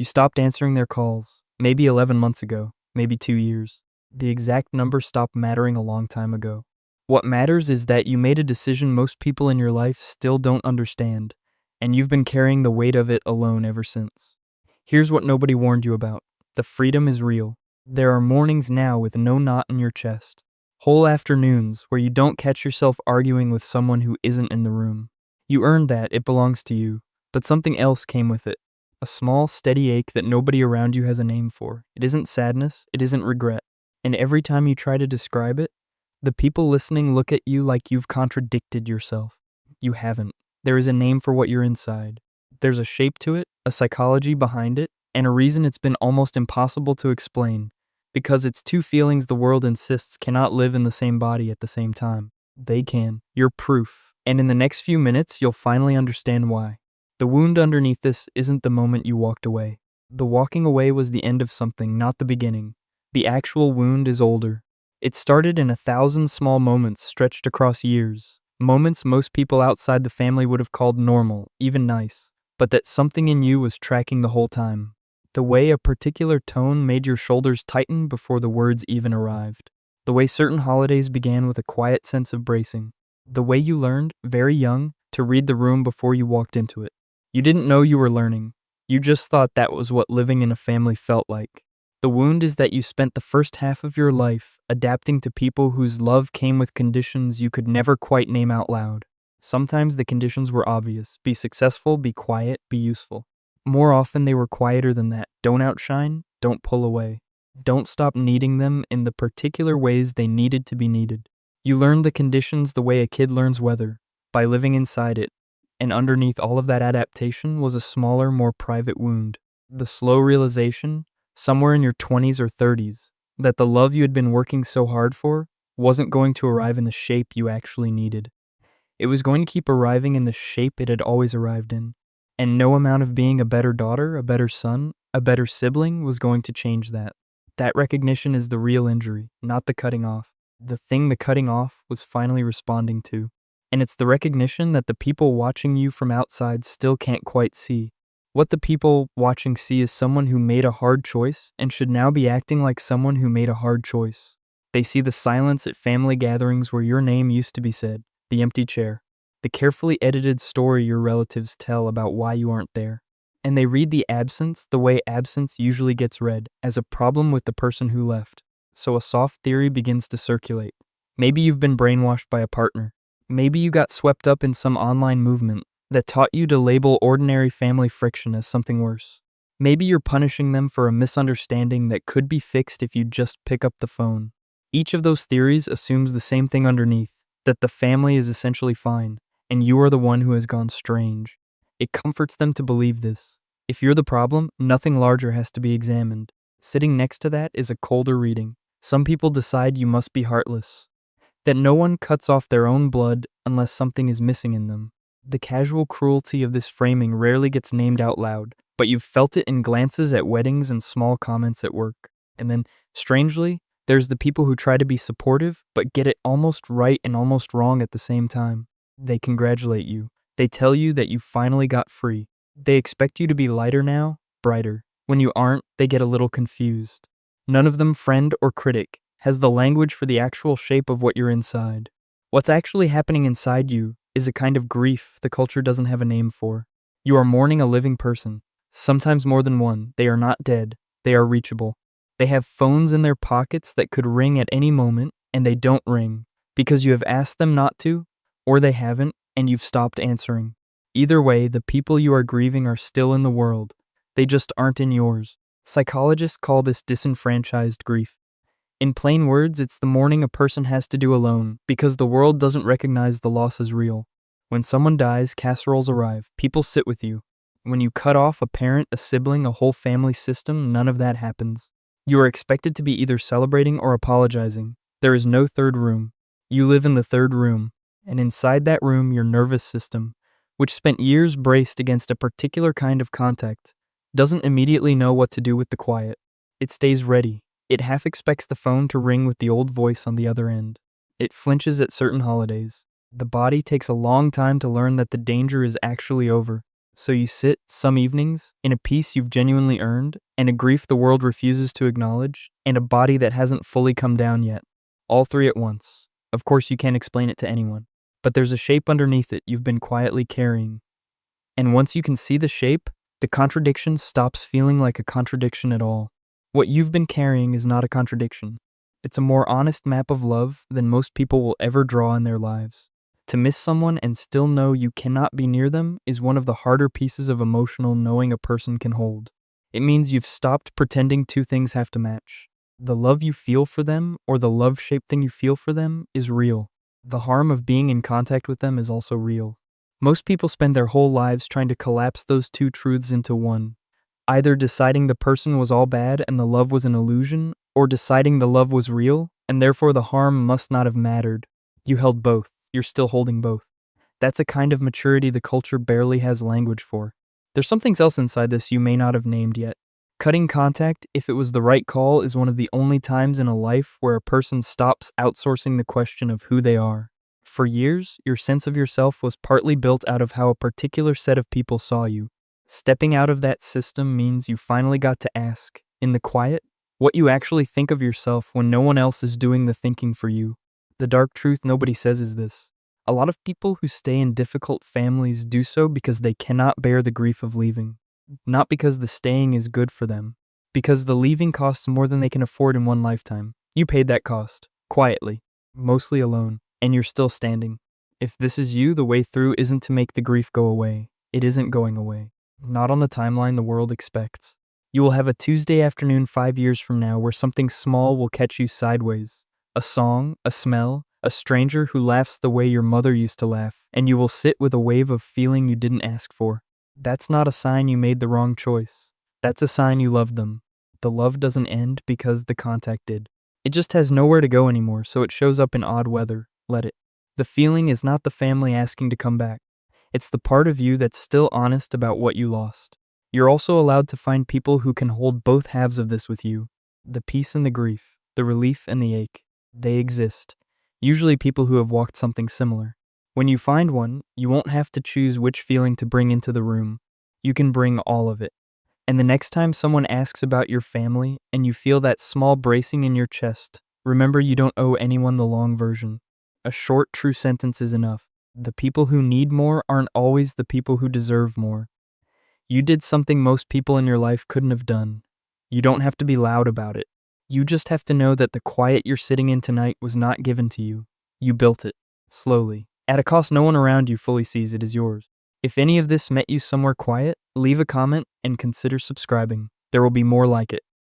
You stopped answering their calls, maybe 11 months ago, maybe 2 years. The exact number stopped mattering a long time ago. What matters is that you made a decision most people in your life still don't understand, and you've been carrying the weight of it alone ever since. Here's what nobody warned you about. The freedom is real. There are mornings now with no knot in your chest. Whole afternoons where you don't catch yourself arguing with someone who isn't in the room. You earned that, it belongs to you, but something else came with it. A small, steady ache that nobody around you has a name for. It isn't sadness, it isn't regret. And every time you try to describe it, the people listening look at you like you've contradicted yourself. You haven't. There is a name for what you're inside. There's a shape to it, a psychology behind it, and a reason it's been almost impossible to explain. Because it's two feelings the world insists cannot live in the same body at the same time. They can. You're proof. And in the next few minutes, you'll finally understand why. The wound underneath this isn't the moment you walked away. The walking away was the end of something, not the beginning. The actual wound is older. It started in 1,000 small moments stretched across years. Moments most people outside the family would have called normal, even nice. But that something in you was tracking the whole time. The way a particular tone made your shoulders tighten before the words even arrived. The way certain holidays began with a quiet sense of bracing. The way you learned, very young, to read the room before you walked into it. You didn't know you were learning. You just thought that was what living in a family felt like. The wound is that you spent the first half of your life adapting to people whose love came with conditions you could never quite name out loud. Sometimes the conditions were obvious. Be successful, be quiet, be useful. More often they were quieter than that. Don't outshine, don't pull away. Don't stop needing them in the particular ways they needed to be needed. You learned the conditions the way a kid learns weather, by living inside it. And underneath all of that adaptation was a smaller, more private wound. The slow realization, somewhere in your 20s or 30s, that the love you had been working so hard for wasn't going to arrive in the shape you actually needed. It was going to keep arriving in the shape it had always arrived in. And no amount of being a better daughter, a better son, a better sibling was going to change that. That recognition is the real injury, not the cutting off. The thing the cutting off was finally responding to. And it's the recognition that the people watching you from outside still can't quite see. What the people watching see is someone who made a hard choice and should now be acting like someone who made a hard choice. They see the silence at family gatherings where your name used to be said, the empty chair, the carefully edited story your relatives tell about why you aren't there. And they read the absence the way absence usually gets read, as a problem with the person who left. So a soft theory begins to circulate. Maybe you've been brainwashed by a partner. Maybe you got swept up in some online movement that taught you to label ordinary family friction as something worse. Maybe you're punishing them for a misunderstanding that could be fixed if you just pick up the phone. Each of those theories assumes the same thing underneath, that the family is essentially fine, and you are the one who has gone strange. It comforts them to believe this. If you're the problem, nothing larger has to be examined. Sitting next to that is a colder reading. Some people decide you must be heartless. That no one cuts off their own blood unless something is missing in them. The casual cruelty of this framing rarely gets named out loud, but you've felt it in glances at weddings and small comments at work. And then, strangely, there's the people who try to be supportive, but get it almost right and almost wrong at the same time. They congratulate you. They tell you that you finally got free. They expect you to be lighter now, brighter. When you aren't, they get a little confused. None of them, friend or critic, has the language for the actual shape of what you're inside. What's actually happening inside you is a kind of grief the culture doesn't have a name for. You are mourning a living person, sometimes more than one. They are not dead. They are reachable. They have phones in their pockets that could ring at any moment, and they don't ring because you have asked them not to, or they haven't, and you've stopped answering. Either way, the people you are grieving are still in the world. They just aren't in yours. Psychologists call this disenfranchised grief. In plain words, it's the mourning a person has to do alone, because the world doesn't recognize the loss as real. When someone dies, casseroles arrive. People sit with you. When you cut off a parent, a sibling, a whole family system, none of that happens. You are expected to be either celebrating or apologizing. There is no third room. You live in the third room, and inside that room, your nervous system, which spent years braced against a particular kind of contact, doesn't immediately know what to do with the quiet. It stays ready. It half expects the phone to ring with the old voice on the other end. It flinches at certain holidays. The body takes a long time to learn that the danger is actually over. So you sit, some evenings, in a peace you've genuinely earned, and a grief the world refuses to acknowledge, and a body that hasn't fully come down yet. All three at once. Of course, you can't explain it to anyone. But there's a shape underneath it you've been quietly carrying. And once you can see the shape, the contradiction stops feeling like a contradiction at all. What you've been carrying is not a contradiction. It's a more honest map of love than most people will ever draw in their lives. To miss someone and still know you cannot be near them is one of the harder pieces of emotional knowing a person can hold. It means you've stopped pretending two things have to match. The love you feel for them, or the love-shaped thing you feel for them, is real. The harm of being in contact with them is also real. Most people spend their whole lives trying to collapse those two truths into one, either deciding the person was all bad and the love was an illusion, or deciding the love was real, and therefore the harm must not have mattered. You held both. You're still holding both. That's a kind of maturity the culture barely has language for. There's something else inside this you may not have named yet. Cutting contact, if it was the right call, is one of the only times in a life where a person stops outsourcing the question of who they are. For years, your sense of yourself was partly built out of how a particular set of people saw you. Stepping out of that system means you finally got to ask, in the quiet, what you actually think of yourself when no one else is doing the thinking for you. The dark truth nobody says is this. A lot of people who stay in difficult families do so because they cannot bear the grief of leaving. Not because the staying is good for them. Because the leaving costs more than they can afford in one lifetime. You paid that cost. Quietly. Mostly alone. And you're still standing. If this is you, the way through isn't to make the grief go away. It isn't going away. Not on the timeline the world expects. You will have a Tuesday afternoon 5 years from now where something small will catch you sideways. A song, a smell, a stranger who laughs the way your mother used to laugh, and you will sit with a wave of feeling you didn't ask for. That's not a sign you made the wrong choice. That's a sign you loved them. The love doesn't end because the contact did. It just has nowhere to go anymore, so it shows up in odd weather. Let it. The feeling is not the family asking to come back. It's the part of you that's still honest about what you lost. You're also allowed to find people who can hold both halves of this with you. The peace and the grief, the relief and the ache. They exist. Usually people who have walked something similar. When you find one, you won't have to choose which feeling to bring into the room. You can bring all of it. And the next time someone asks about your family and you feel that small bracing in your chest, remember you don't owe anyone the long version. A short, true sentence is enough. The people who need more aren't always the people who deserve more. You did something most people in your life couldn't have done. You don't have to be loud about it. You just have to know that the quiet you're sitting in tonight was not given to you. You built it, slowly, at a cost no one around you fully sees it as yours. If any of this met you somewhere quiet, leave a comment and consider subscribing. There will be more like it.